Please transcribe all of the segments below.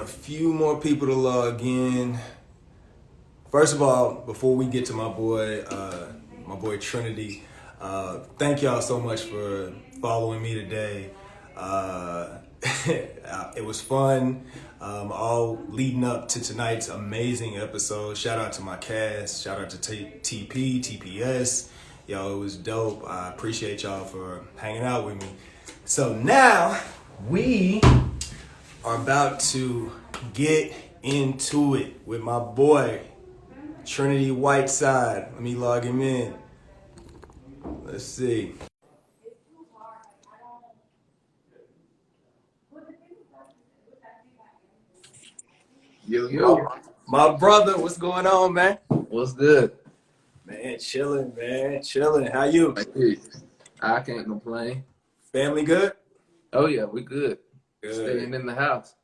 a few more people to log in. First of all, before we get to my boy Trinity, thank y'all so much for following me today. Uh, it was fun, all leading up to tonight's amazing episode. Shout out to my cast. Shout out to TP, TPS. Yo, it was dope. I appreciate y'all for hanging out with me. So now we are about to get into it with my boy Trinity Whiteside. Let me log him in. Let's see. Yo, yo. My brother, what's going on, man? What's good? Man, chilling, man. Chilling. How you? Hey, I can't complain. Family good? Oh, yeah, we good. Good. Staying in the house.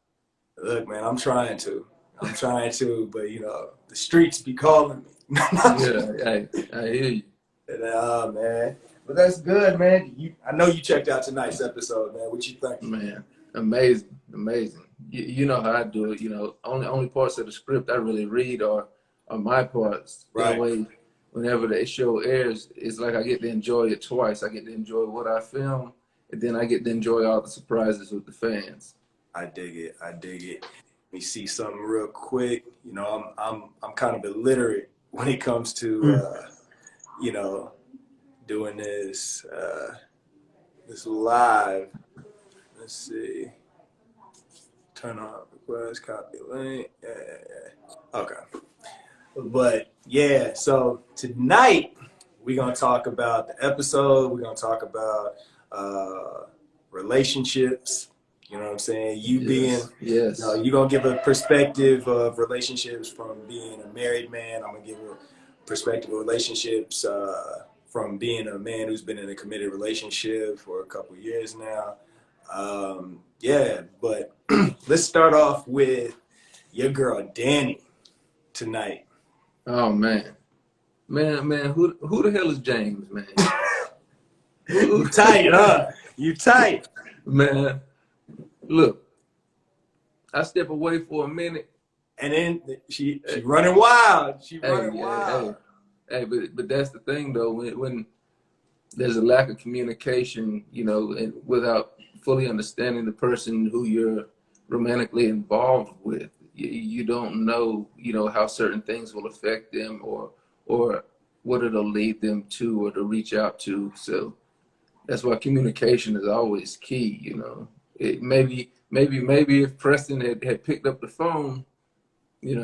Look, man, I'm trying to, but the streets be calling me. Yeah, hey, I hear you. Man. But that's good, man. I know you checked out tonight's episode, man. What you think? Man, amazing, amazing. You know how I do it. Only parts of the script I really read are my parts. Right. That way, whenever the show airs, it's like I get to enjoy it twice. I get to enjoy what I film, and then I get to enjoy all the surprises with the fans. I dig it. Let me see something real quick. I'm kind of illiterate when it comes to doing this live. Let's see. Turn on request, copy link. Yeah. Okay. But yeah, so tonight we're gonna talk about the episode. We're gonna talk about relationships. You know what I'm saying? Yes. You're gonna give a perspective of relationships from being a married man. I'm gonna give a perspective of relationships from being a man who's been in a committed relationship for a couple of years now. But let's start off with your girl Danni tonight. Oh man, who the hell is James, man? You tight, huh? You tight, man. Look, I step away for a minute, and then she running wild. She running wild. Hey, but that's the thing though. When there's a lack of communication, and without fully understanding the person who you're romantically involved with, you don't know, how certain things will affect them or what it'll lead them to or to reach out to. So that's why communication is always key. Maybe if Preston had picked up the phone, he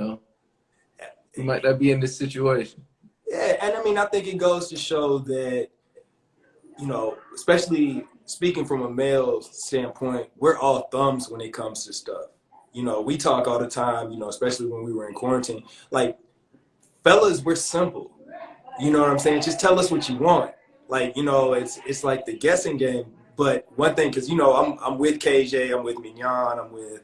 might not be in this situation. Yeah, and I mean, I think it goes to show that, especially speaking from a male standpoint, we're all thumbs when it comes to stuff. We talk all the time, especially when we were in quarantine. Like, fellas, we're simple. You know what I'm saying? Just tell us what you want. Like, it's like the guessing game. But one thing, because, I'm with KJ, I'm with Mignon, I'm with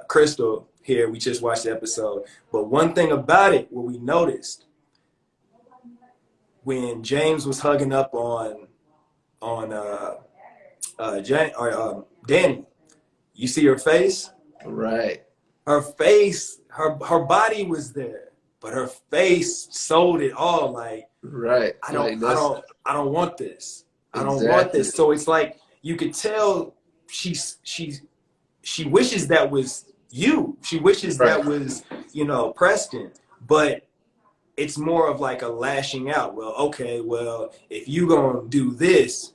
Crystal here. We just watched the episode. But one thing about it, what we noticed, when James was hugging up on Danni, you see her face? Right. Her face, her body was there, but her face sold it all. Like, right. I don't want this. I don't Exactly. want this. So it's like you could tell she wishes that was you. She wishes that was, Preston. But it's more of like a lashing out. Well, okay, if you gonna do this,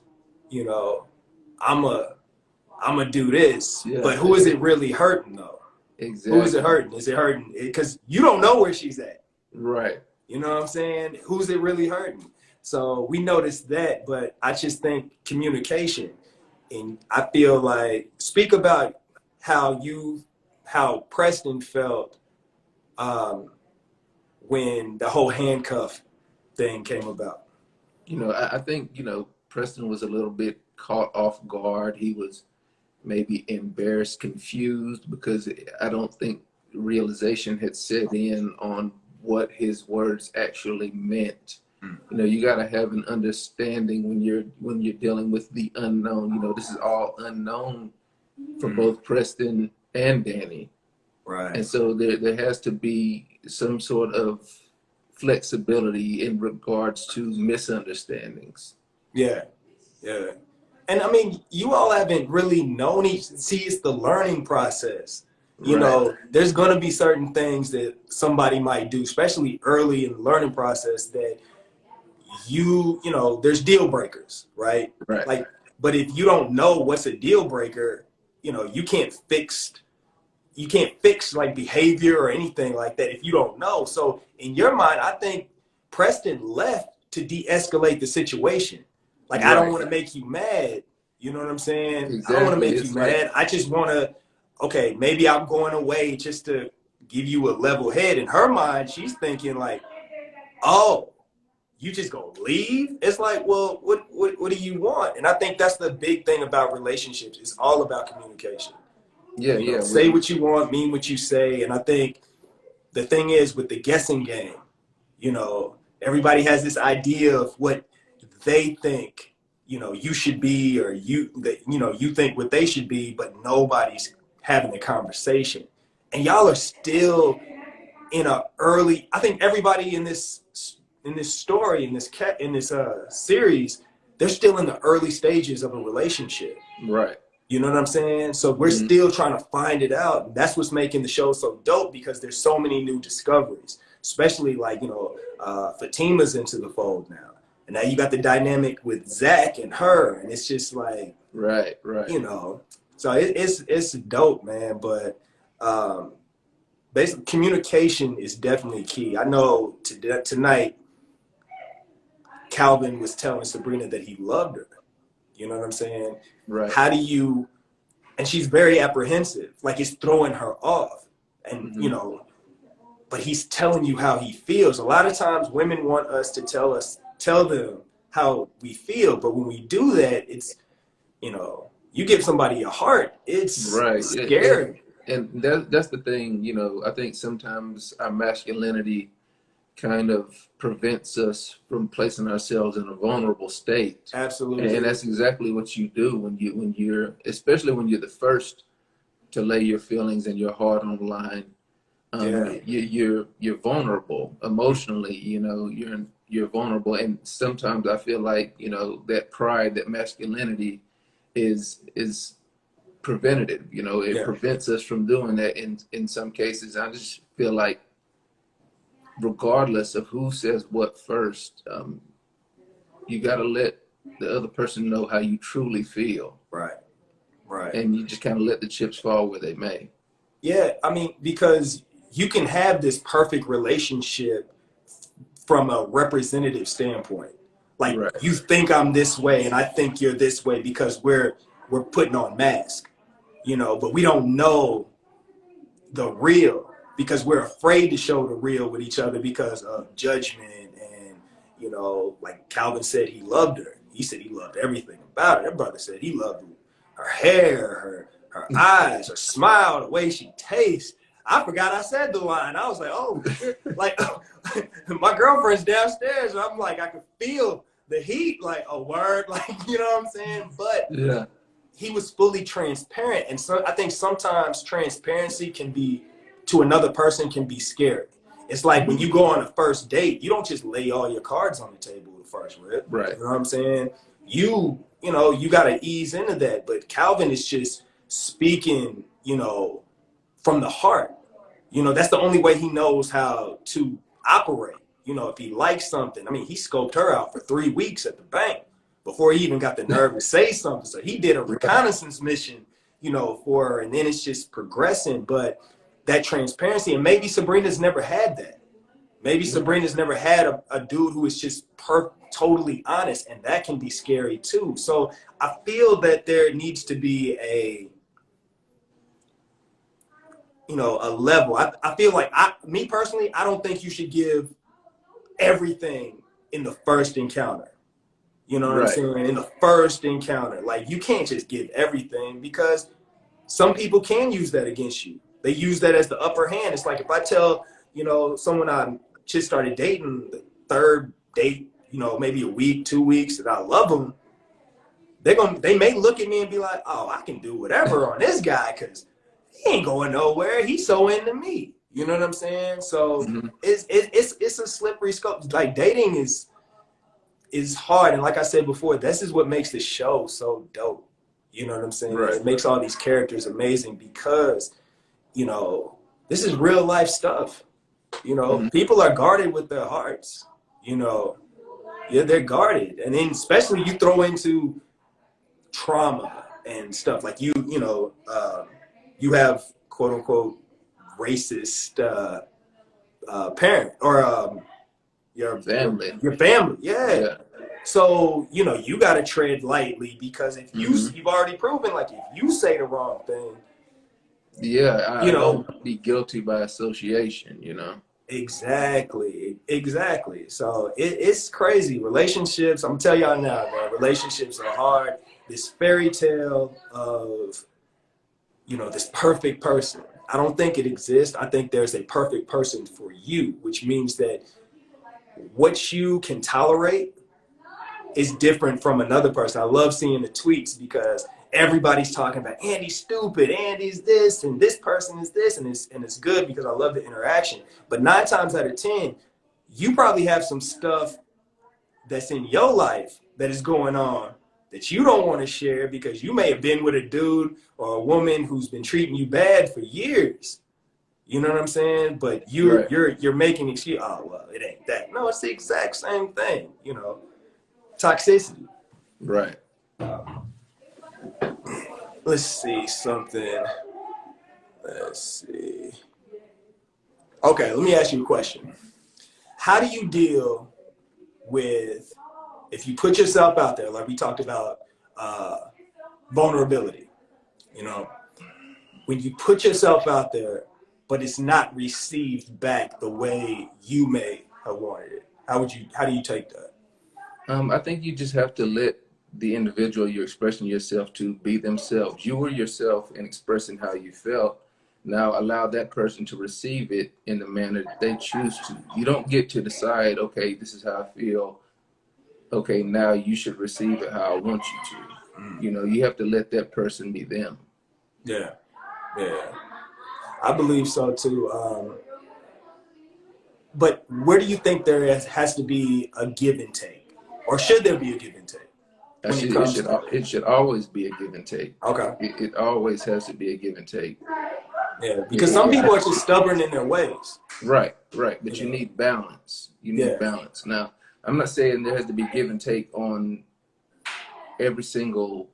I'ma do this. Yeah, but who is it really hurting though? Exactly. Who is it hurting? Is it hurting? Because you don't know where she's at. Right. You know what I'm saying? Who's it really hurting? So we noticed that, but I just think communication. And I feel like, speak about how Preston felt when the whole handcuff thing came about. I think, Preston was a little bit caught off guard. He was maybe embarrassed, confused, because I don't think realization had set in on what his words actually meant. You got to have an understanding when you're dealing with the unknown. This is all unknown for both Preston and Danny. Right. And so there has to be some sort of flexibility in regards to misunderstandings. Yeah. Yeah. And I mean, you all haven't really known each. See, it's the learning process. You Right, know, there's going to be certain things that somebody might do, especially early in the learning process, that you know, there's deal breakers, right? right, Like, but if you don't know what's a deal breaker, you know, you can't fix like behavior or anything like that if you don't know. So in your mind, I think Preston left to de-escalate the situation. Like, I don't right. want to make you mad. You know what I'm saying? I don't want to Exactly. make you It's like, mad. I just want to, okay, maybe I'm going away just to give you a level head. In her mind, she's thinking like, oh, you just gonna leave? It's like, well, what do you want? And I think that's the big thing about relationships. It's all about communication. yeah, You know, yeah. say what you want, mean what you say. And I think the thing is with the guessing game, you know, everybody has this idea of what they think, you know, you should be, or you think what they should be, but nobody's having the conversation. And y'all are still in a early, I think everybody in this story, in this series, they're still in the early stages of a relationship. Right. You know what I'm saying? So we're Mhm. still trying to find it out. And that's what's making the show so dope, because there's so many new discoveries, especially like, you know, Fatima's into the fold now. And now you got the dynamic with Zach and her. And it's just like, Right, right. you know, so it's dope, man. But basically, communication is definitely key. I know tonight, Calvin was telling Sabrina that he loved her. You know what I'm saying? Right. How do you, and she's very apprehensive, like it's throwing her off. And, you Hmm. know, but he's telling you how he feels. A lot of times women want us to tell them how we feel. But when we do that, it's, you know, you give somebody your heart, it's Right. scary. And that's the thing, you know, I think sometimes our masculinity kind of prevents us from placing ourselves in a vulnerable state. And Absolutely. that's exactly what you do when you're, especially when you're the first to lay your feelings and your heart on the line. Yeah. You're vulnerable emotionally. You know, you're vulnerable, and sometimes I feel like, you know, that pride, that masculinity, is preventative. You know, it Yeah. prevents us from doing that. In some cases, I just feel like, regardless of who says what first, you got to let the other person know how you truly feel, Right. Right. and you just kind of let the chips fall where they may. Yeah. I mean, because you can have this perfect relationship from a representative standpoint. Like, Right. you think I'm this way and I think you're this way because we're putting on masks, you know, but we don't know the real, because we're afraid to show the real with each other because of judgment. And, you know, like Calvin said, he loved her. He said he loved everything about her. That brother said he loved her hair, her eyes, her smile, the way she tastes. I forgot I said the line. I was like, oh shit. Like, my girlfriend's downstairs and I'm like, I could feel the heat, like a word, like, you know what I'm saying? But Yeah. he was fully transparent. And so I think sometimes transparency can be, to another person, can be scary. It's like when Mhm. you go on a first date, you don't just lay all your cards on the table the first rip. Right. You know what I'm saying? You know, you got to ease into that. But Calvin is just speaking, you know, from the heart. You know, that's the only way he knows how to operate. You know, if he likes something, I mean, he scoped her out for 3 weeks at the bank before he even got the nerve to say something. So he did a Right. reconnaissance mission, you know, for her, and then it's just progressing. But that transparency, and maybe Sabrina's never had that. Maybe Right. Sabrina's never had a dude who is just totally honest, and that can be scary too. So I feel that there needs to be a, you know, a level. I feel like, me personally, I don't think you should give everything in the first encounter. You know what I'm Right. saying? In the first encounter, like, you can't just give everything, because some people can use that against you. They use that as the upper hand. It's like if I tell, you know, someone I just started dating, the third date, you know, maybe a week, 2 weeks, that I love them, they may look at me and be like, oh, I can do whatever on this guy because he ain't going nowhere. He's so into me. You know what I'm saying? So Mhm. it's a slippery scope. Like dating is hard, and like I said before, this is what makes the show so dope. You know what I'm saying? Right. It makes all these characters amazing because you know this is real life stuff. You know, Mhm. people are guarded with their hearts. You know, yeah, they're guarded, and then especially you throw into trauma and stuff like you have quote unquote racist parent or your Family. your family, yeah. Yeah. So you know you got to tread lightly because if Hmm. you've already proven like if you say the wrong thing, Yeah, you I don't know want to be guilty by association, you know. exactly. So it's crazy. Relationships, I'm telling y'all now, man. Relationships are hard. This fairy tale of this perfect person. I don't think it exists. I think there's a perfect person for you, which means that what you can tolerate is different from another person. I love seeing the tweets because everybody's talking about Andy's stupid, Andy's this, and this person is this, and it's good because I love the interaction. But 9 times out of 10, you probably have some stuff that's in your life that is going on that you don't want to share because you may have been with a dude or a woman who's been treating you bad for years. You know what I'm saying? But Right. you're making excuse. Oh well, it ain't that. No, it's the exact same thing. Toxicity. Right. Let's see something. Let's see. Okay, let me ask you a question. How do you deal with if you put yourself out there, like we talked about, uh, vulnerability? You know, when you put yourself out there, but it's not received back the way you may have wanted it. How do you take that? I think you just have to let the individual you're expressing yourself to be themselves. You were yourself in expressing how you felt. Now allow that person to receive it in the manner that they choose to. You don't get to decide, okay, this is how I feel. Okay, now you should receive it how I want you to. You know, you have to let that person be them. Yeah, yeah, I believe so too. But where do you think has to be a give and take, or should there be a give and take I when it should, comes to? it should always be a give and take. Okay, It always has to be a give and take. yeah, because some It, people are just stubborn in their ways. right, right. You But you know, need balance. You need yeah, balance. Now, I'm not saying there has to be give and take on every single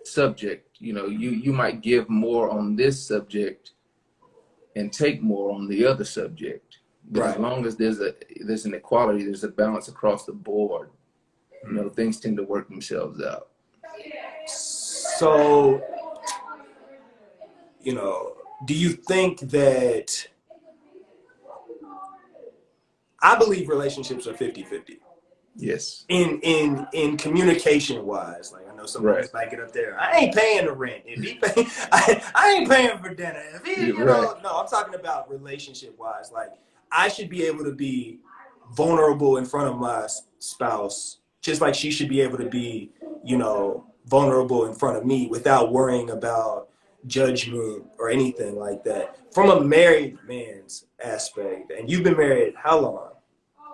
subject. You know, you might give more on this subject and take more on the other subject. But as right. long as there's an equality, there's a balance across the board. You know, things tend to work themselves out. So, do you think that I believe relationships are 50-50 Yes. in communication wise? Like I know some Right. brothers might get up there. I ain't paying the rent. If he pay, I ain't paying for dinner. If he, Right. no, I'm talking about relationship wise. Like I should be able to be vulnerable in front of my spouse, just like she should be able to be, vulnerable in front of me without worrying about judgment or anything like that. From a married man's aspect, and you've been married how long?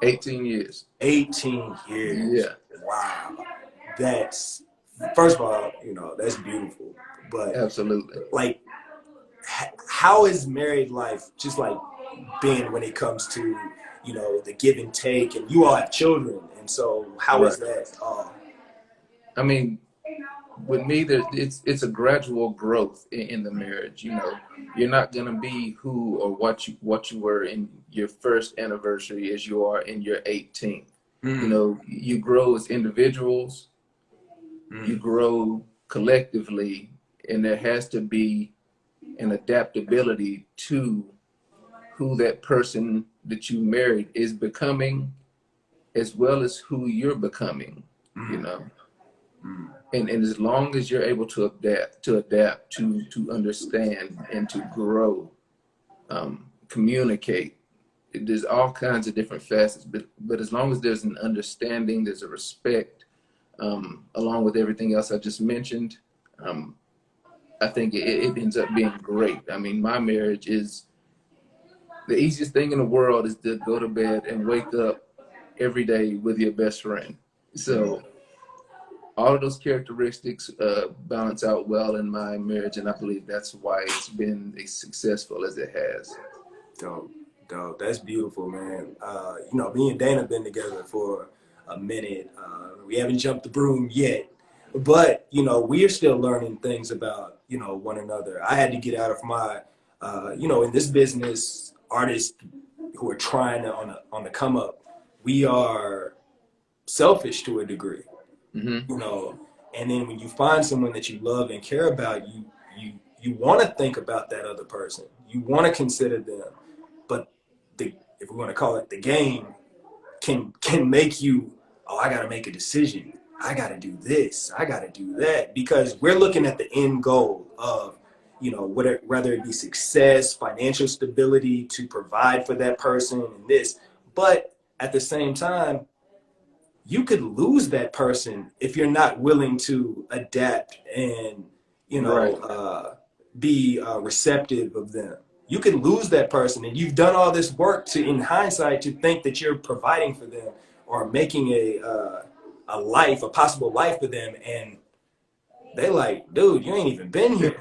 18 years. 18 years. Yeah, Wow. That's, first of all, that's beautiful. But, absolutely. like, how is married life just like been when it comes to, the give and take? And you all have children. And so, how is Right. that? I mean, with me, it's a gradual growth in the marriage. You know, you're not gonna be who or what you were in your first anniversary as you are in your 18th. You Mm, know, you grow as individuals, you mm, grow collectively, and there has to be an adaptability to who that person that you married is becoming, as well as who you're becoming. You mm, know, mm, and as long as you're able to adapt to understand and to grow, communicate, there's all kinds of different facets, but as long as there's an understanding, there's a respect, along with everything else I just mentioned, um, I think it ends up being great. I mean, my marriage is the easiest thing in the world is to go to bed and wake up every day with your best friend. So all of those characteristics balance out well in my marriage, and I believe that's why it's been as successful as it has. Dope, dope. That's beautiful, man. You know, me and Dana have been together for a minute. We haven't jumped the broom yet, but you know, we are still learning things about one another. I had to get out of my, in this business, artists who are trying to on the come up, we are selfish to a degree, Mm-hmm. you know. And then when you find someone that you love and care about, you want to think about that other person. You want to consider them. But if we want to call it the game, can make you, oh, I got to make a decision. I got to do this. I got to do that, because we're looking at the end goal of, whether it be success, financial stability to provide for that person and this. But at the same time, you could lose that person if you're not willing to adapt and, Right. be receptive of them. You can lose that person, and you've done all this work in hindsight, to think that you're providing for them or making a possible life for them, and they like, dude, you ain't even been here.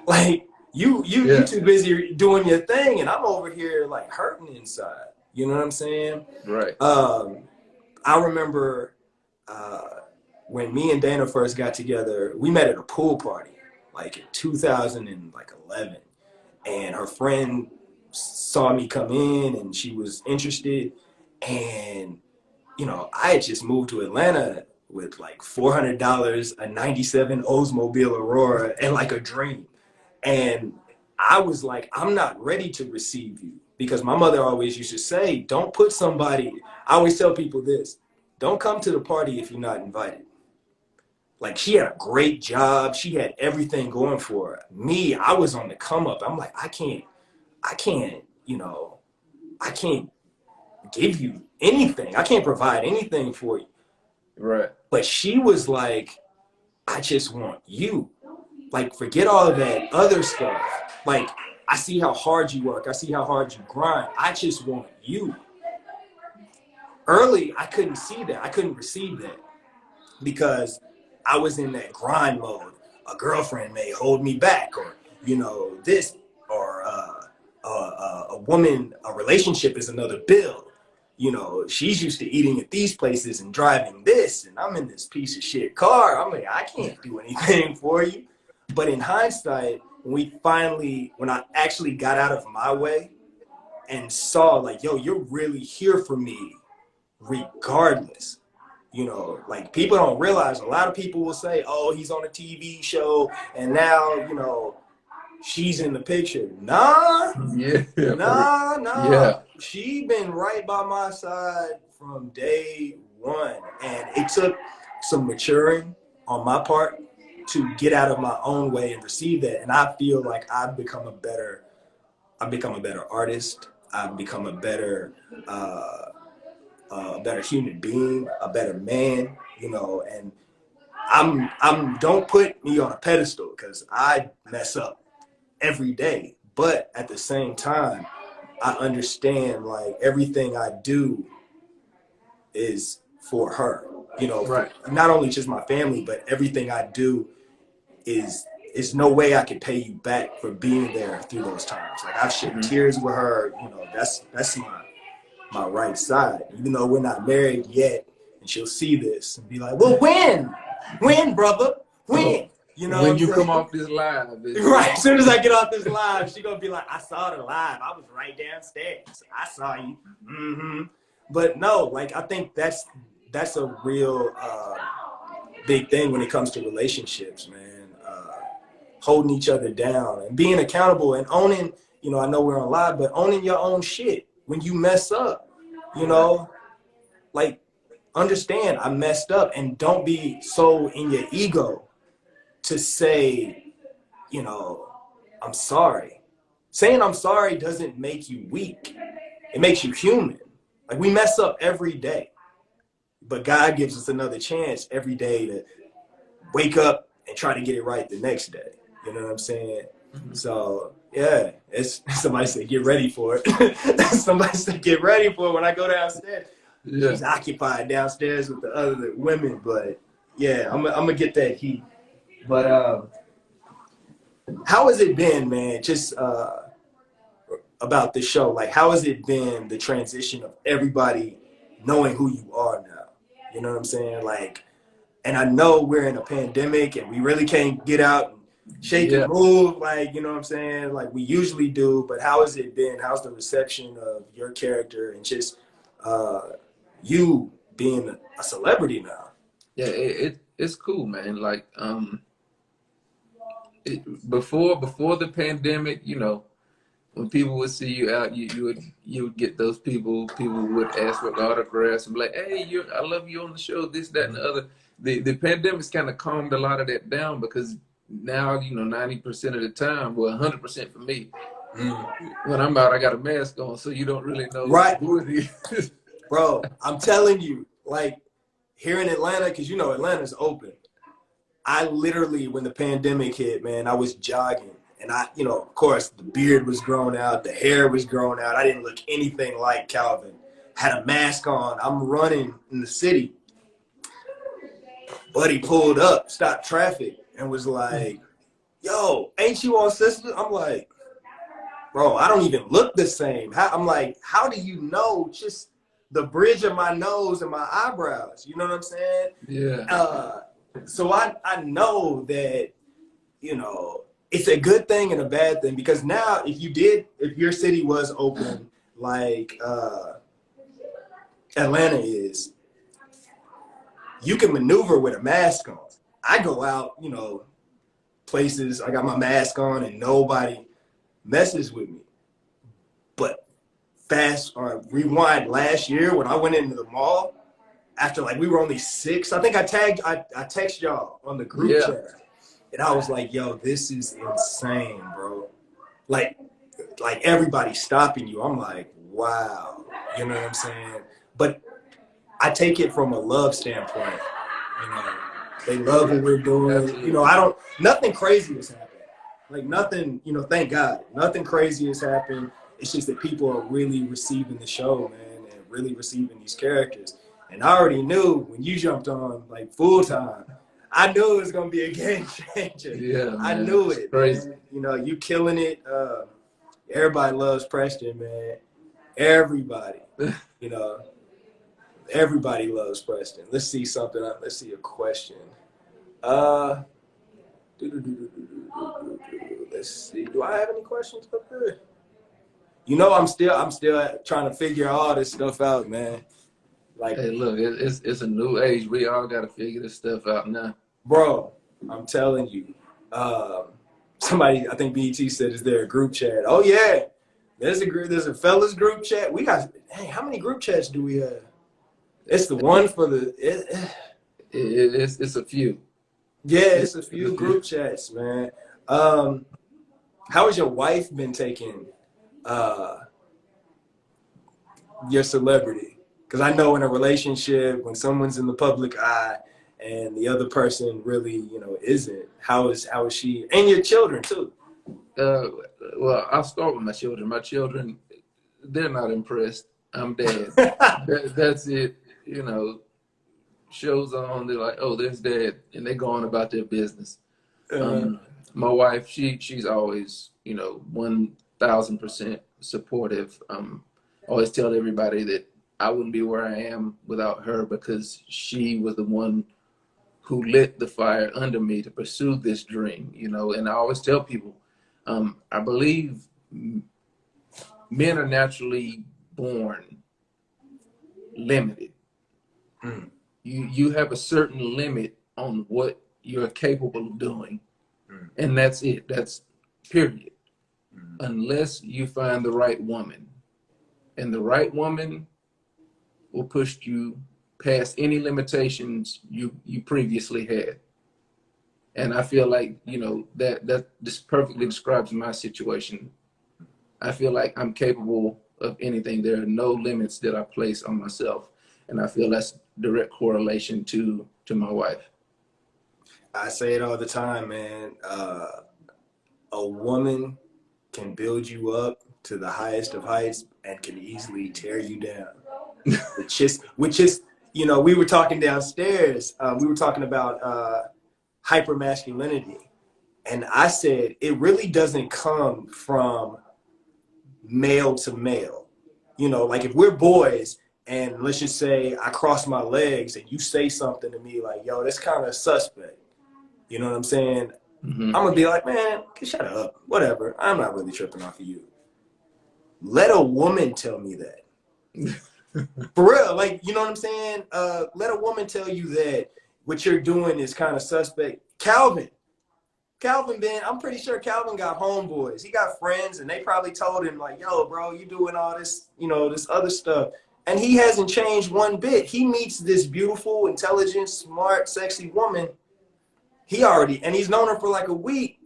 Like you Yeah. too busy doing your thing, and I'm over here like hurting inside. You know what I'm saying? Right. I remember when me and Dana first got together, we met at a pool party, like in 2011. And her friend saw me come in and she was interested. And, I had just moved to Atlanta with like $400, a 97 Oldsmobile Aurora, and like a dream. And I was like, I'm not ready to receive you, because my mother always used to say, don't put somebody, I always tell people this, don't come to the party if you're not invited. Like, she had a great job. She had everything going for her. Me, I was on the come up. I'm like, I can't, I can't give you anything. I can't provide anything for you. Right. But she was like, I just want you. Like, forget all of that other stuff. Like, I see how hard you work. I see how hard you grind. I just want you. Early, I couldn't see that. I couldn't receive that, because I was in that grind mode. A girlfriend may hold me back, or, this, or a relationship is another bill. She's used to eating at these places and driving this, and I'm in this piece of shit car. I'm like, I can't do anything for you. But in hindsight, when I actually got out of my way and saw, like, yo, you're really here for me regardless. Like, people don't realize, a lot of people will say, oh, he's on a TV show and now, she's in the picture. Nah, Yeah. nah. Yeah. She been right by my side from day one. And it took some maturing on my part to get out of my own way and receive that. And I feel like I've become a better artist. I've become a better human being, a better man, and don't put me on a pedestal, because I mess up every day. But at the same time, I understand, like, everything I do is for her, Right. not only just my family, but everything I do is no way I can pay you back for being there through those times. Like, I've shed tears with her, that's my right side, even though we're not married yet. And she'll see this and be like, well, when, brother, when? You know When what you I'm come saying? off this live, Right. As soon as I get off this live, she gonna be like, I saw the live. I was right downstairs. I saw you. Mm-hmm. But no, like, I think that's a real big thing when it comes to relationships, man. Holding each other down and being accountable and owning, I know we're on live, but owning your own shit when you mess up, like, understand I messed up, and don't be so in your ego to say, I'm sorry. Saying I'm sorry doesn't make you weak. It makes you human. Like, we mess up every day, but God gives us another chance every day to wake up and try to get it right the next day. You know what I'm saying? Mhm. So yeah, it's somebody said get ready for it. Somebody said get ready for it when I go downstairs. Yeah. She's occupied downstairs with the other women, but yeah, I'm gonna get that heat. But how has it been, man? Just about the show, like how has it been the transition of everybody knowing who you are now? You know what I'm saying? Like, and I know we're in a pandemic and we really can't get out and shake and Yeah. move like, you know what I'm saying, like we usually do. But how has it been? How's the reception of your character and just uh, you being a celebrity now? Yeah. It's cool, man. Like, before the pandemic, when people would see you out, you would get those people would ask for autographs and be like, hey, I love you on the show, this, that, and the other. The pandemic's kind of calmed a lot of that down because now, 90% of the time, well, 100% for me, Mm. when I'm out, I got a mask on, so you don't really know Right, who it is. bro. I'm telling you, like here in Atlanta, because you know Atlanta's open. I literally, when the pandemic hit, man, I was jogging. And of course, the beard was grown out, the hair was grown out. I didn't look anything like Calvin. Had a mask on. I'm running in the city. Buddy pulled up, stopped traffic, and was like, yo, ain't you on Sistas? I'm like, bro, I don't even look the same. I'm like, how do you know just the bridge of my nose and my eyebrows? You know what I'm saying? Yeah. So I know that, it's a good thing and a bad thing because now if your city was open like Atlanta is, you can maneuver with a mask on. I go out, places, I got my mask on and nobody messes with me. But fast or rewind last year when I went into the mall, after like we were only 6, I think I text y'all on the group Yeah. chat. And I was like, yo, this is insane, bro. Like everybody stopping you. I'm like, wow. You know what I'm saying? But I take it from a love standpoint. You know, they Oh, love yeah. what we're doing. Absolutely. Nothing crazy has happened. Like nothing, thank God, nothing crazy has happened. It's just that people are really receiving the show, man, and really receiving these characters. And I already knew when you jumped on like full time, I knew it was gonna be a game changer. Yeah, I man. knew It's it, crazy. man. You killing it. Everybody loves Preston, man. Everybody, you know, everybody loves Preston. Let's see something. Let's see a question. Uh, let's see. Do I have any questions up there? I'm still trying to figure all this stuff out, man. Like, Hey, look, it's a new age. We all got to figure this stuff out now. bro, I'm telling you. Um, somebody, I think BET said, is there a group chat? Oh yeah, there's a group. There's a fellas group chat. We got. Hey, how many group chats do we have? It's the one for the. It's a few. Yeah, It's it's a a few few. group chats, man. Um, how has your wife been taking uh, your celebrity? Because I know in a relationship, when someone's in the public eye and the other person really, isn't. How is she? And your children too. Uh, well, I'll start with my children. My children, they're not impressed. I'm dad. That's it. Shows on. They're like, oh, there's dad, and they go on about their business. uh, Um, my wife, she's always, 1,000% supportive. Always tell everybody that I wouldn't be where I am without her because she was the one who lit the fire under me to pursue this dream. And I always tell people, I believe men are naturally born limited. mm, You have a certain limit on what you're capable of doing, mm, and that's it. That's period. mm. Unless you find the right woman, and the right woman will push you past any limitations you previously had. And I feel like that just perfectly describes my situation. I feel like I'm capable of anything. There are no limits that I place on myself, and I feel that's direct correlation to my wife. I say it all the time, man. a woman can build you up to the highest of heights and can easily tear you down. Which is, you know, we were talking downstairs. We were talking about hyper masculinity, and I said it really doesn't come from male to male. You know, like if we're boys and let's just say I cross my legs and you say something to me like, yo, that's kind of suspect. You know what I'm saying? Mm-hmm. I'm gonna be like, man, shut up, whatever. I'm not really tripping off of you. Let a woman tell me that. For real, like, you know what I'm saying? Let a woman tell you that what you're doing is kind of suspect. Calvin, Ben, I'm pretty sure Calvin got homeboys. He got friends, and they probably told him, like, yo, bro, you doing all this, you know, this other stuff. And he hasn't changed one bit. He meets this beautiful, intelligent, smart, sexy woman. And he's known her for like a week,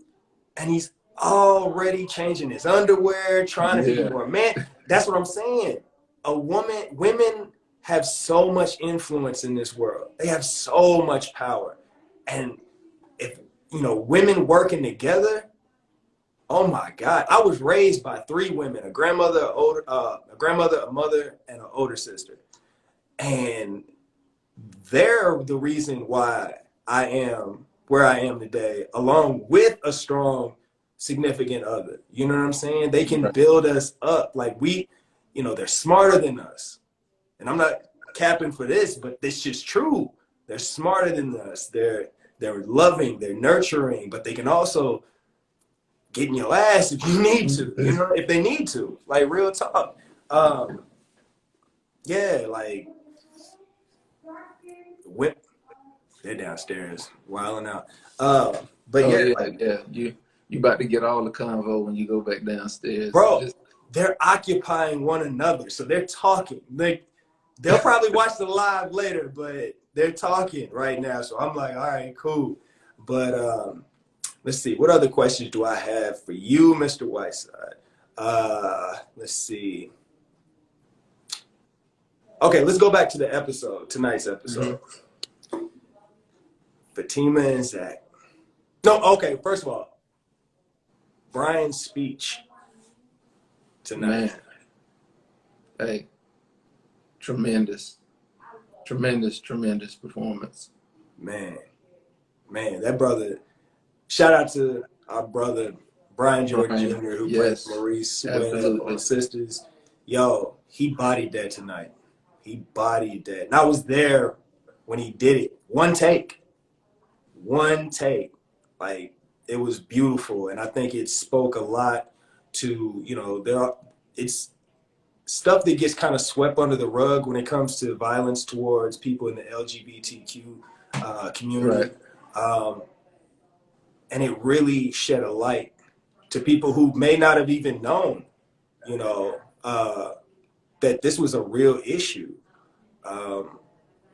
and he's already changing his underwear, trying to be more man. That's what I'm saying. Women have so much influence in this world. They have so much power. And if, you know, women working together, oh my God. I was raised by 3 women, a grandmother, a mother, and an older sister. And they're the reason why I am where I am today, along with a strong significant other. You know what I'm saying? They can build us up. Like you know, they're smarter than us. And I'm not capping for this, but it's just true. They're smarter than us. They're loving, they're nurturing, but they can also get in your ass if you need to, you know, if they need to. Like, real talk. Yeah, like, they're downstairs wilding out. But yeah. You about to get all the convo when you go back downstairs. Bro, they're occupying one another, so they're talking. They'll probably watch the live later, but they're talking right now. So I'm like, all right, cool. But let's see, what other questions do I have for you, Mr. Whiteside? Let's see. Okay, let's go back to the episode, tonight's episode. Mm-hmm. Fatima and Zach. No, okay, first of all, Brian's speech tonight. Man. Hey, tremendous performance. Man, that brother, shout out to our brother, Brian Jordan Jr., who plays Maurice on Sistas. Yo, he bodied that tonight. He bodied that. And I was there when he did it. One take. Like, it was beautiful. And I think it spoke a lot to, you know, it's stuff that gets kind of swept under the rug when it comes to violence towards people in the LGBTQ community. Right. And it really shed a light to people who may not have even known, you know, that this was a real issue. You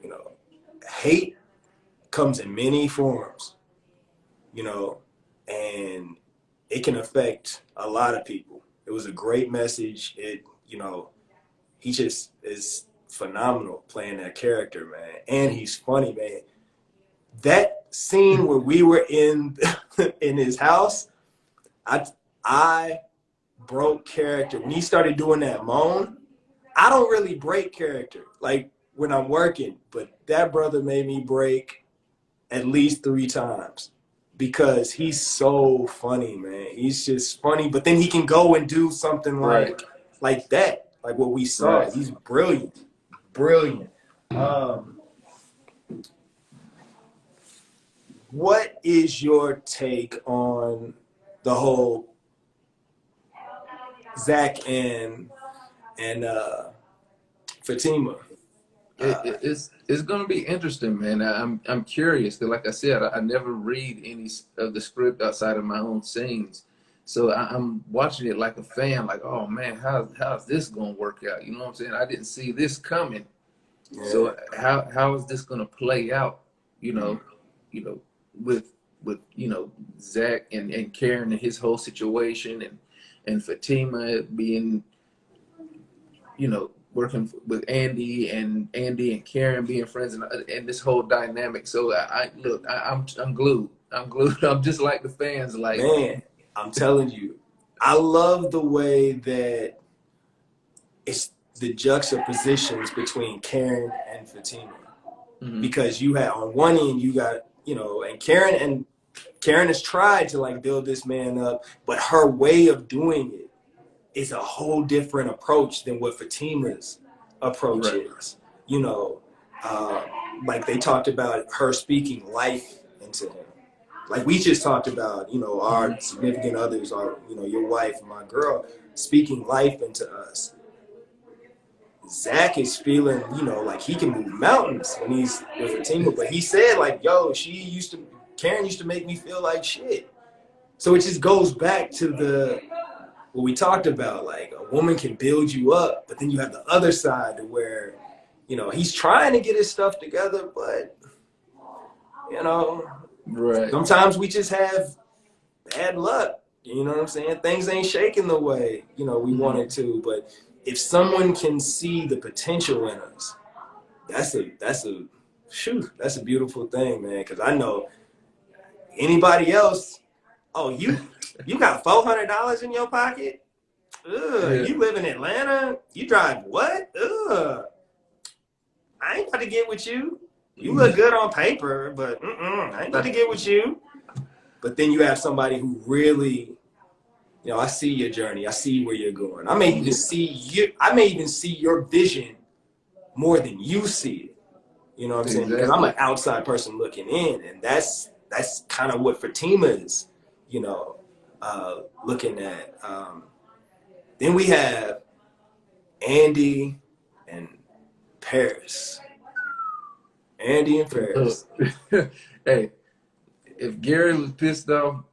know, hate comes in many forms, you know, and it can affect a lot of people. It was a great message. You know, he just is phenomenal playing that character, man. And he's funny, man. That scene where we were in his house, I broke character. When he started doing that moan, I don't really break character, like when I'm working, but that brother made me break at least 3 times because he's so funny, man. He's just funny, but then he can go and do something like that, like what we saw. Right. He's brilliant. What is your take on the whole Zach and Fatima? It's going to be interesting, man. I'm curious. Cause like I said, I never read any of the script outside of my own scenes. So I'm watching it like a fan, like, oh man, how's this going to work out? You know what I'm saying? I didn't see this coming. Yeah. So how is this going to play out? You know, with you know, Zach and Karen and his whole situation, and Fatima being, you know, working with Andy and Karen being friends, and this whole dynamic. So I'm glued. I'm just like the fans. Like, man, I'm telling you, I love the way that it's the juxtapositions between Karen and Fatima. Because you had on one end, you got, and Karen has tried to like build this man up, but her way of doing it is a whole different approach than what Fatima's approach is. Like they talked about her speaking life into him. Like we just talked about, our significant others, your wife, my girl, speaking life into us. Zach is feeling, like he can move mountains when he's with Fatima, but he said like, yo, Karen used to make me feel like shit. So it just goes back to what we talked about, like a woman can build you up, but then you have the other side to where, he's trying to get his stuff together, but, sometimes we just have bad luck. You know what I'm saying? Things ain't shaking the way, we want it to. But if someone can see the potential in us, that's a beautiful thing, man. Because I know anybody else, oh, you got $400 in your pocket? Ugh, you live in Atlanta? You drive what? Ugh. I ain't about to get with you. You look good on paper, but I ain't about to get with you. But then you have somebody who really, I see your journey. I see where you're going. I may even see your vision more than you see it. You know what I'm saying? Because I'm an outside person looking in, and that's kind of what Fatima is, looking at. Then we have Andy and Paris. Andy and Paris. Hey, if Gary was pissed off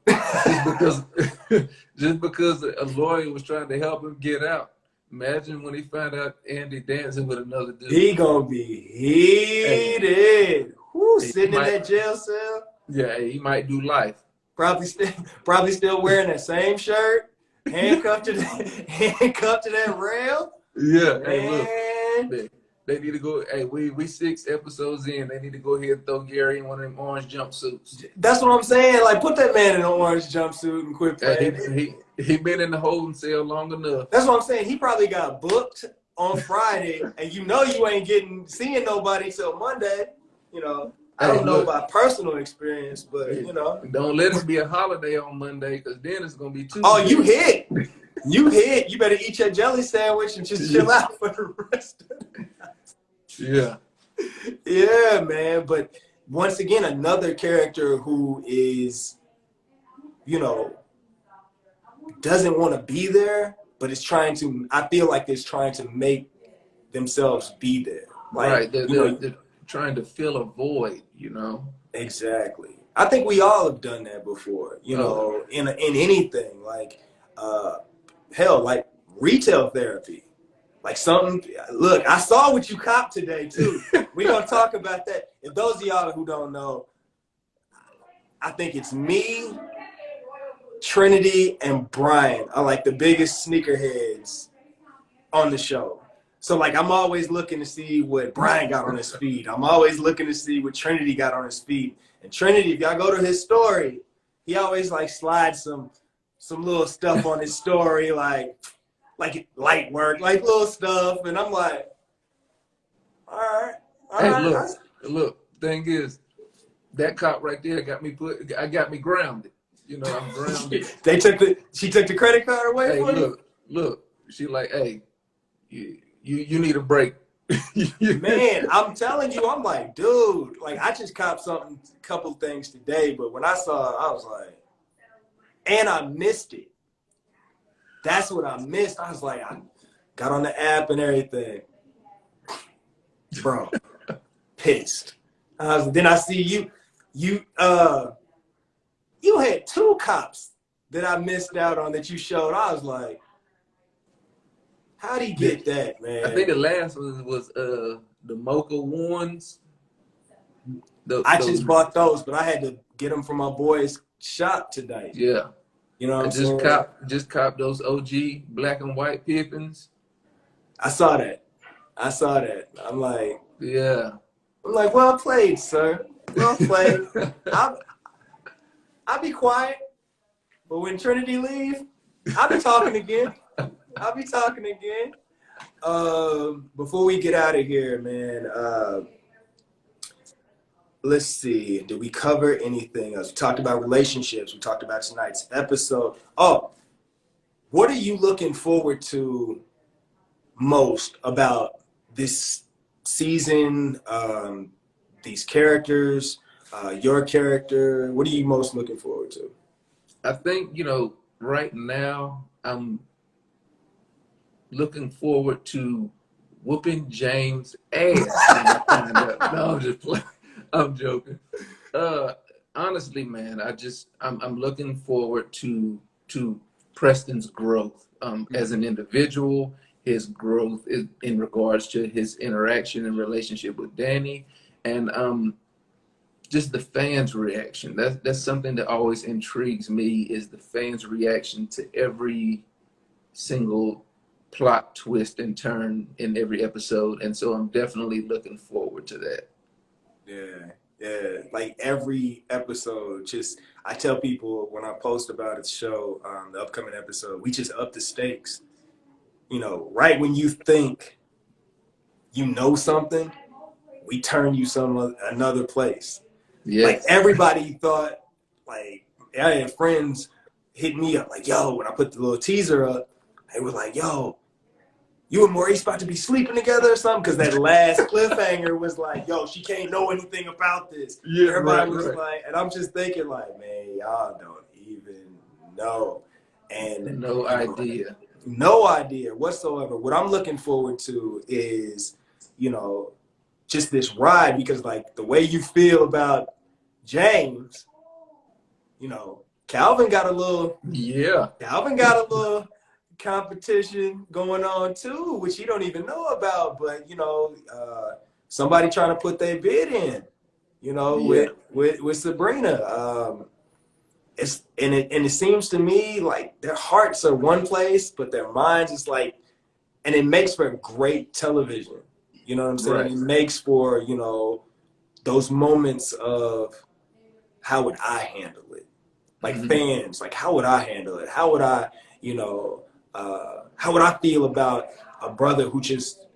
just because a lawyer was trying to help him get out, imagine when he found out Andy dancing with another dude. He gonna be heated. Sitting in that jail cell. Yeah, he might do life. Probably still wearing that same shirt, handcuffed to that rail. Yeah, man. Hey, look. They need to go. Hey, we 6 episodes in. They need to go ahead and throw Gary in one of them orange jumpsuits. That's what I'm saying. Like, put that man in an orange jumpsuit and quit playing. He been in the holding cell long enough. That's what I'm saying. He probably got booked on Friday, and you ain't seeing nobody till Monday. I don't know about personal experience, but don't let it be a holiday on Monday, because then it's gonna be Tuesday. Oh, you hit. You better eat your jelly sandwich and just chill out for the rest of the night. Yeah. Yeah, man. But once again, another character who is, doesn't want to be there, but is I feel like they're trying to make themselves be there. Like, right. They're trying to fill a void, Exactly. I think we all have done that before, in anything. Like, hell, like retail therapy. Like look, I saw what you copped today too. We're going to talk about that. If those of y'all who don't know, I think it's me, Trinity, and Brian are like the biggest sneakerheads on the show. So like, I'm always looking to see what Brian got on his feed. I'm always looking to see what Trinity got on his feed. And Trinity, if y'all go to his story, he always like slides some little stuff on his story, like light work, like little stuff. And I'm like, all right. Look, thing is, that cop right there got me grounded. I'm grounded. She took the credit card away from you? Look, she like, hey, you need a break. Man, I'm telling you, I'm like, dude, like I just copped a couple things today, but when I saw it, I was like, and I missed it. That's what I missed. I was like, I got on the app and everything. Bro, pissed. Then I see you had 2 cops that I missed out on that you showed. I was like, how'd he get that, man? I think the last one was the Mocha ones. I just bought those, but I had to get them from my boy's shop today. Yeah. You know what I'm saying? Just cop those OG black and white Pippins. I saw that. I'm like, yeah. I'm like, well played, sir. Well played. I'll be quiet. But when Trinity leave, I'll be talking again. I'll be talking again. Before we get out of here, man, let's see. Did we cover anything else? We talked about relationships. We talked about tonight's episode. Oh, what are you looking forward to most about this season? These characters, your character. What are you most looking forward to? I think, right now I'm looking forward to whooping James' ass when I find out. No, I'm just playing. I'm joking. Honestly, man, I'm looking forward to Preston's growth as an individual, his growth in regards to his interaction and relationship with Danni, and just the fans' reaction. That's something that always intrigues me, is the fans' reaction to every single plot twist and turn in every episode. And so I'm definitely looking forward to that. Yeah. Like every episode, I tell people when I post about the show, the upcoming episode, we just up the stakes. Right when you think you know something, we turn you another place. Yes. Like everybody thought, like I had friends hit me up like, yo, when I put the little teaser up, they were like, yo, you and Maurice about to be sleeping together or something? Because that last cliffhanger was like, yo, she can't know anything about this. Yeah, everybody was like, and I'm just thinking like, man, y'all don't even know. And no idea. No idea whatsoever. What I'm looking forward to is, just this ride, because like the way you feel about James, Calvin got a little competition going on too, which you don't even know about, but somebody trying to put their bid in, with Sabrina. It seems to me like their hearts are one place, but their minds is like, and it makes for great television. You know what I'm saying? Right. It makes for, those moments of how would I handle it? Like fans, like how would I handle it? How would I, how would I feel about a brother who just,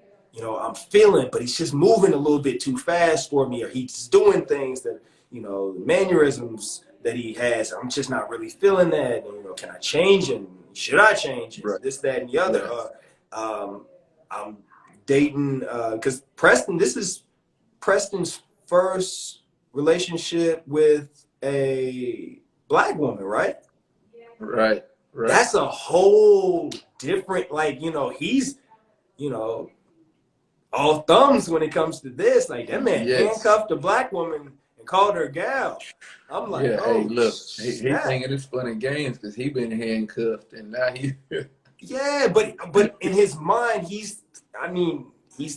I'm feeling, but he's just moving a little bit too fast for me, or he's doing things that, mannerisms that he has, I'm just not really feeling that. And, can I change him? Should I change him? Right. This, that, and the other. Right. I'm dating, because Preston, this is Preston's first relationship with a Black woman, right? Right. That's a whole different, like, he's, all thumbs when it comes to this. Like, that man handcuffed a Black woman and called her gal. I'm like, hey, look, he thinking it's fun and games because he been handcuffed and now he. Yeah, but in his mind, he's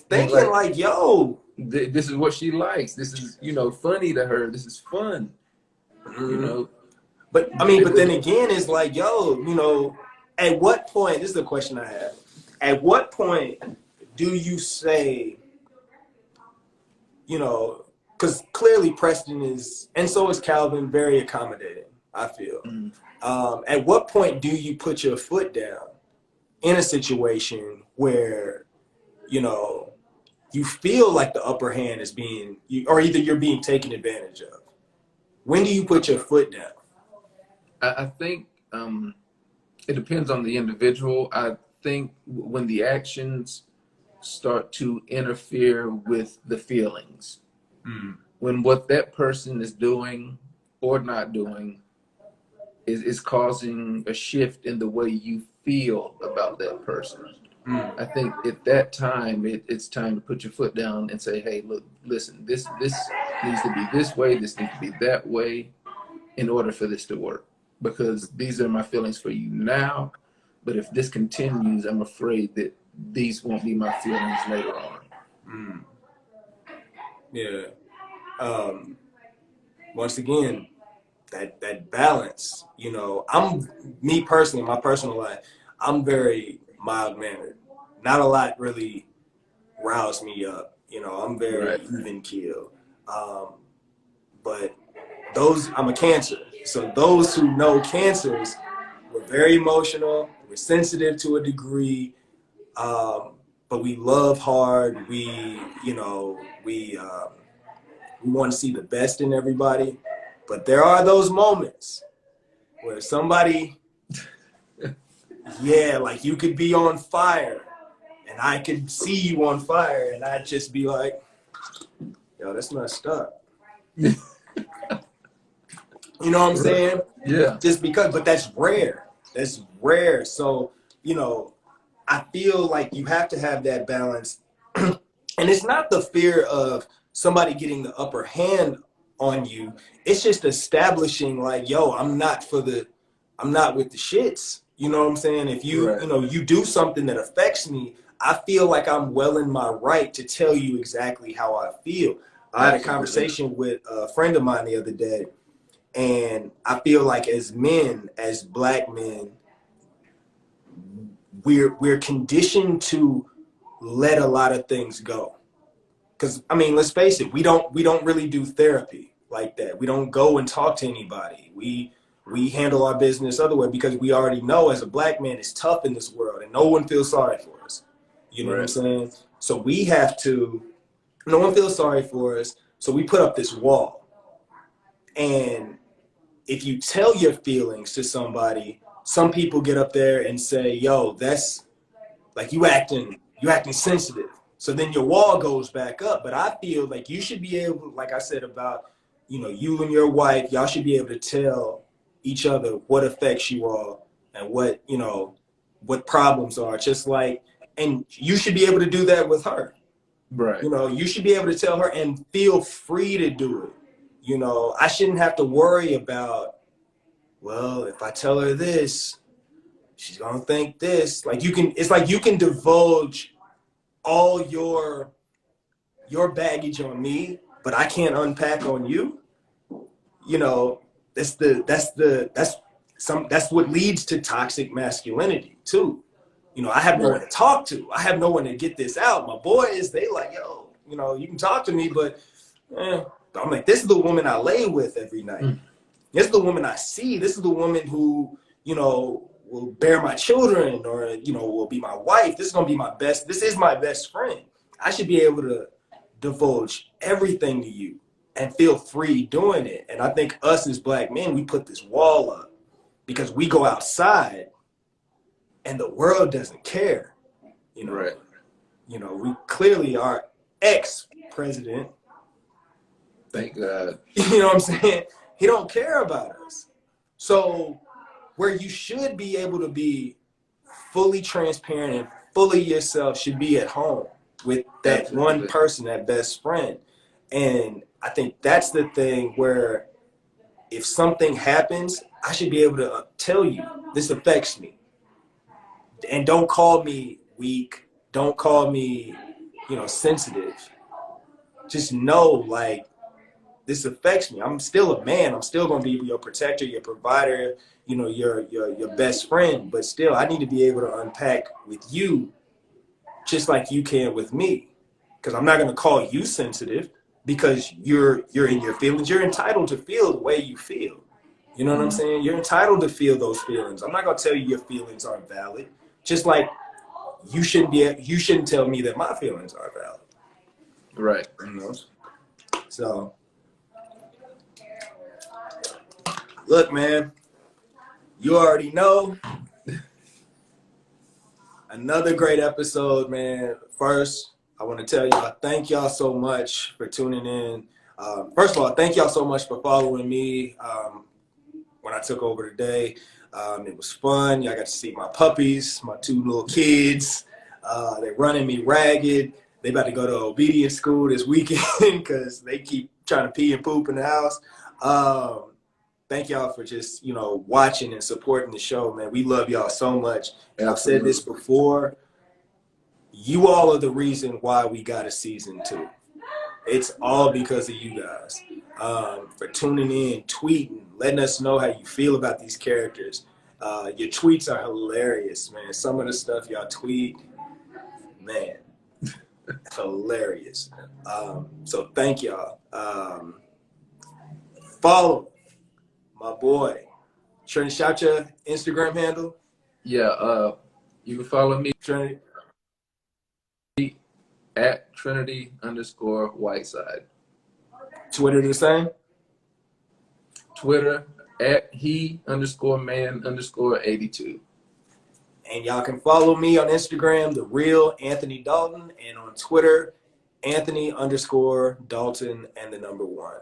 thinking like, yo, this is what she likes. This is, funny to her. This is fun, But but then again, it's like, yo, at what point? This is the question I have. At what point do you say, because clearly Preston is, and so is Calvin, very accommodating, I feel. At what point do you put your foot down in a situation where, you feel like the upper hand is being, or either you're being taken advantage of? When do you put your foot down? I think it depends on the individual. I think when the actions start to interfere with the feelings, when what that person is doing or not doing is causing a shift in the way you feel about that person. I think at that time, it's time to put your foot down and say, hey, look, listen, this needs to be this way, this needs to be that way in order for this to work. Because these are my feelings for you now, but if this continues, I'm afraid that these won't be my feelings later on. Yeah. Once again, that balance, me personally, my personal life, I'm very mild-mannered. Not a lot really riles me up. I'm very even keel. But I'm a Cancer. So those who know cancers, we're very emotional, we're sensitive to a degree, but we love hard. We want to see the best in everybody. But there are those moments where somebody, yeah, like you could be on fire and I could see you on fire and I'd just be like, yo, that's messed up. You know what I'm saying? Yeah. Just because, but that's rare. That's rare. So, I feel like you have to have that balance. And it's not the fear of somebody getting the upper hand on you. It's just establishing like, yo, I'm not with the shits. You know what I'm saying? If you, Right. You do something that affects me, I feel like I'm well in my right to tell you exactly how I feel. I had a conversation with a friend of mine the other day, and I feel like as men, as black men, we're conditioned to let a lot of things go. Because I mean, let's face it, we don't really do therapy like that. We don't go and talk to anybody. We handle our business other way because we already know as a black man it's tough in this world and no one feels sorry for us. You know what I'm saying? So we have to, no one feels sorry for us, so we put up this wall. And if you tell your feelings to somebody, some people get up there and say, yo, that's like you acting sensitive. So then your wall goes back up. But I feel like you should be able, like I said about, you and your wife, y'all should be able to tell each other what affects you all and what problems are. Just like, and you should be able to do that with her. Right. You should be able to tell her and feel free to do it. I shouldn't have to worry about, well, if I tell her this, she's gonna think this. It's like you can divulge all your baggage on me, but I can't unpack on you. That's what leads to toxic masculinity too. I have no one to talk to. I have no one to get this out. My boys, they like, yo, you can talk to me, but I'm like, this is the woman I lay with every night. This is the woman I see. This is the woman who, will bear my children or, will be my wife. This is my best friend. I should be able to divulge everything to you and feel free doing it. And I think us as black men, we put this wall up because we go outside and the world doesn't care. Right. We clearly our ex-president. Thank God. You know what I'm saying? He don't care about us. So where you should be able to be fully transparent and fully yourself should be at home with that one person, that best friend. And I think that's the thing where if something happens, I should be able to tell you, this affects me. And don't call me weak. Don't call me, sensitive. Just know, like, this affects me. I'm still a man. I'm still going to be your protector, your provider, your best friend. But still, I need to be able to unpack with you just like you can with me. Because I'm not going to call you sensitive because you're in your feelings. You're entitled to feel the way you feel. You know what I'm saying? You're entitled to feel those feelings. I'm not going to tell you your feelings aren't valid. Just like you shouldn't tell me that my feelings are valid. Right. So, look, man, you already know. Another great episode, man. First, I want to tell y'all, thank y'all so much for tuning in. First of all, thank y'all so much for following me when I took over today. It was fun. Y'all got to see my puppies, my two little kids. They're running me ragged. They about to go to obedience school this weekend because they keep trying to pee and poop in the house. Thank y'all for just, watching and supporting the show, man. We love y'all so much. And I've said this before. You all are the reason why we got a season 2. It's all because of you guys. For tuning in, tweeting, letting us know how you feel about these characters. Your tweets are hilarious, man. Some of the stuff y'all tweet, man, hilarious. So thank y'all. Follow my boy. Trinity, shout your Instagram handle. Yeah, you can follow me Trinity. at Trinity_Whiteside. Twitter the same. Twitter at he_man_82. And y'all can follow me on Instagram, the real Anthony Dalton, and on Twitter, Anthony_Dalton and the number 1.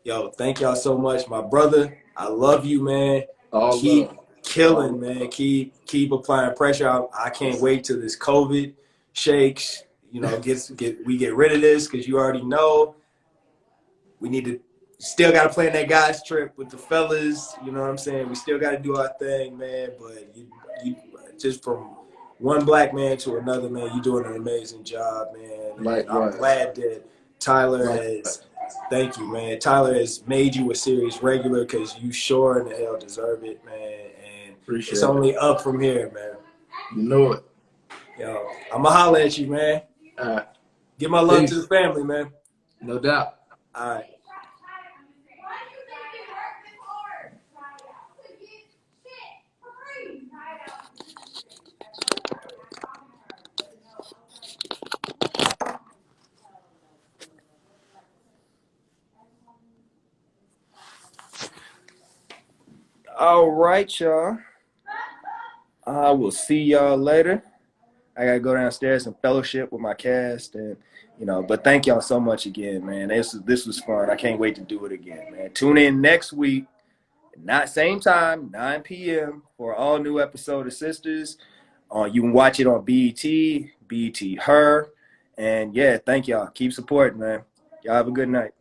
Yo, thank y'all so much, my brother. I love you, man. All Keep love. killing, man. Keep applying pressure. I can't wait till this COVID shakes. You know, we get rid of this, because you already know we need to. Still got to plan that guys trip with the fellas. You know what I'm saying? We still got to do our thing, man. But you just from one black man to another, man, you're doing an amazing job, man. And I'm glad that Tyler has. Thank you, man. Tyler has made you a series regular, because you sure in the hell deserve it, man. And it's only up from here, man. You know it. Yo, I'ma holler at you, man. All right. Give my love to the family, man. No doubt. All right. All right, y'all. I will see y'all later. I gotta go downstairs and fellowship with my cast, and but thank y'all so much again, man. This was fun. I can't wait to do it again, man. Tune in next week, not same time, 9 p.m. for an all new episode of Sistas. You can watch it on BET Her, and yeah, thank y'all. Keep supporting, man. Y'all have a good night.